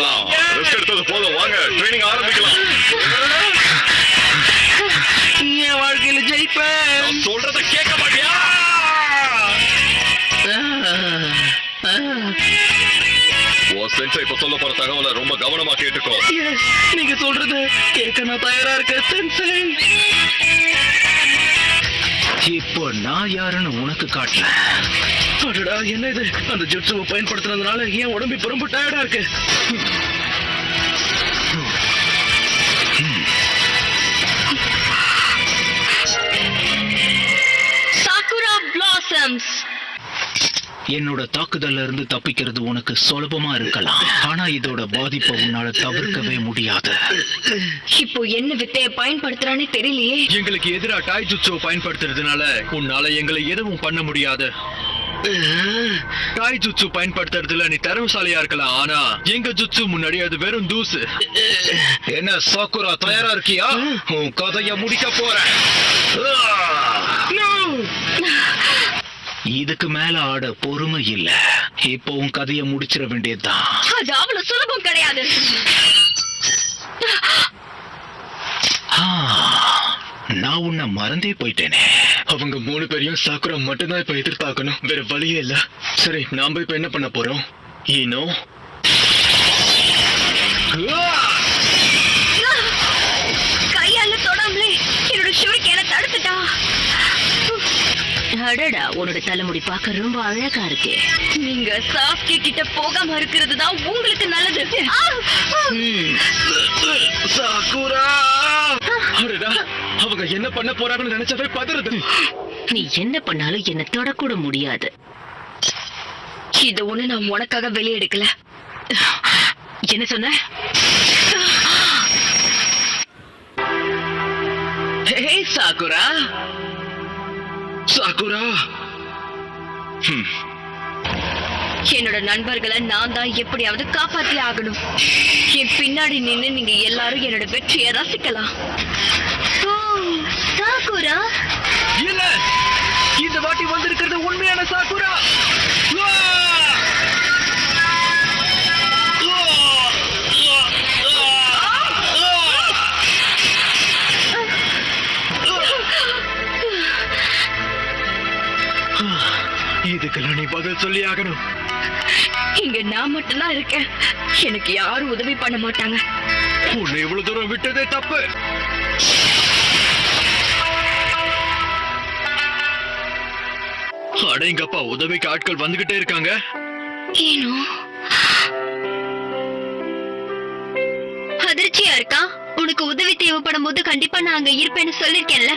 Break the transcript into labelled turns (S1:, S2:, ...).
S1: பார்க்கலாம். ரெஸ்ட் எடுத்தது போதும், வாங்க ட்ரைனிங் ஆரம்பிக்கலாம்.
S2: என் வாழ்க்கையில ஜெயிப்பேன்.
S1: சொல்றத கேட்க மாட்டியா? இப்ப சொல்ல போற தகவலை ரொம்ப கவனமா கேட்டுக்கோ.
S2: நீங்க சொல்றது கேட்க நான் தயாரா இருக்கேன் சென்சை. இப்போ நான் யாருன்னு உனக்கு காட்டுறேன். அடடா, என்ன இது? அந்த ஜுட்சுவை பயன்படுத்துறதுனால என் உடம்பு இப்ப ரொம்ப டயர்டா இருக்கு.
S3: Sakura blossoms.
S2: என்னோட தாக்குதல்ல இருந்து தப்பிக்கிறது உனக்கு சுலபமா இருக்கலாம், ஆனா இதோட பாதிப்பை உன்னால தவிர்க்கவே முடியாது.
S3: இப்போ என்ன வித்தைய பயன்படுத்துறானே தெரியலையே.
S2: எங்களுக்கு எதிரா டாய் ஜுட்சுவை பயன்படுத்துறதுனால உன்னால எங்களை எதுவும் பண்ண முடியாது. டாய் ஜுட்சு பயன்படுத்துறதுல நீ திறமைசாலியா இருக்கலாம், ஆனா எங்க ஜுட்சு முன்னாடி அது வெறும் தூசு. என்ன சாக்குரா, தயாரா இருக்கியா? உன் கதைய முடிக்க போறேன். இதுக்கு மேல ஆட பொறுமை இல்ல. இப்போ உன் கதைய முடிச்சிட வேண்டியதுதான்.
S3: அது அவ்வளவு சுலபம் கிடையாது.
S2: நான் உன்னை மறந்தே போயிட்டேனே. அவங்க 3 பேரையும் சாக்குரா மட்டும்தான் இப்ப எதிர்பார்க்கணும், வேற வழியே இல்ல. சரி, நாம இப்ப என்ன பண்ண போறோம்? ஈனோ
S3: கையால தொடாமலே என்னோட ஷூரிக்கேன தடுத்துட்டா. அடடா, உன்னோட தலைமுடி பார்க்க ரொம்ப அழகா இருக்கு. நீங்க சாஃப்டி கிட்ட போகாம இருக்கிறது தான் உங்களுக்கு நல்லது.
S2: சாக்குரா, அடடா, அவங்க என்ன பண்ண போறாங்கன்னு நினைச்சவே பதறுது.
S3: நீ என்ன பண்ணாலும் என்ன தொடக்கூட முடியாது. இது ஒண்ணு நான் உனக்காக வெளியெடுக்கல. என்ன சொன்ன?
S2: ஹே சாக்குரா, சாக்குரா.
S3: என்னோட நண்பர்களை நான் தான் எப்படியாவது காப்பாத்தி ஆகணும். என் பின்னாடி நின்னு நீங்க எல்லாரும் என்னோட வெற்றியை ரசிக்கலாம். சாக்குரா,
S2: இல்ல, இந்த வாட்டி வந்திருக்கிறது உண்மையான சாக்குரா. இதுக்கெல்லாம் நீ பதில் சொல்லி ஆகணும்.
S3: இங்க நான் மட்டும்தான் இருக்கேன், எனக்கு யாரும் உதவி பண்ண மாட்டாங்க.
S2: உன்னை இவ்வளவு தூரம் விட்டதே தப்பு. அடேங்கப்பா, உதவிக்கு ஆட்கள் வந்துகிட்டே இருக்காங்க.
S3: ஏனோ அதிர்ச்சியா இருக்கா? உனக்கு உதவி தேவைப்படும் போது கண்டிப்பா நான் அங்க இருப்பேன்னு சொல்லிருக்கேன்ல.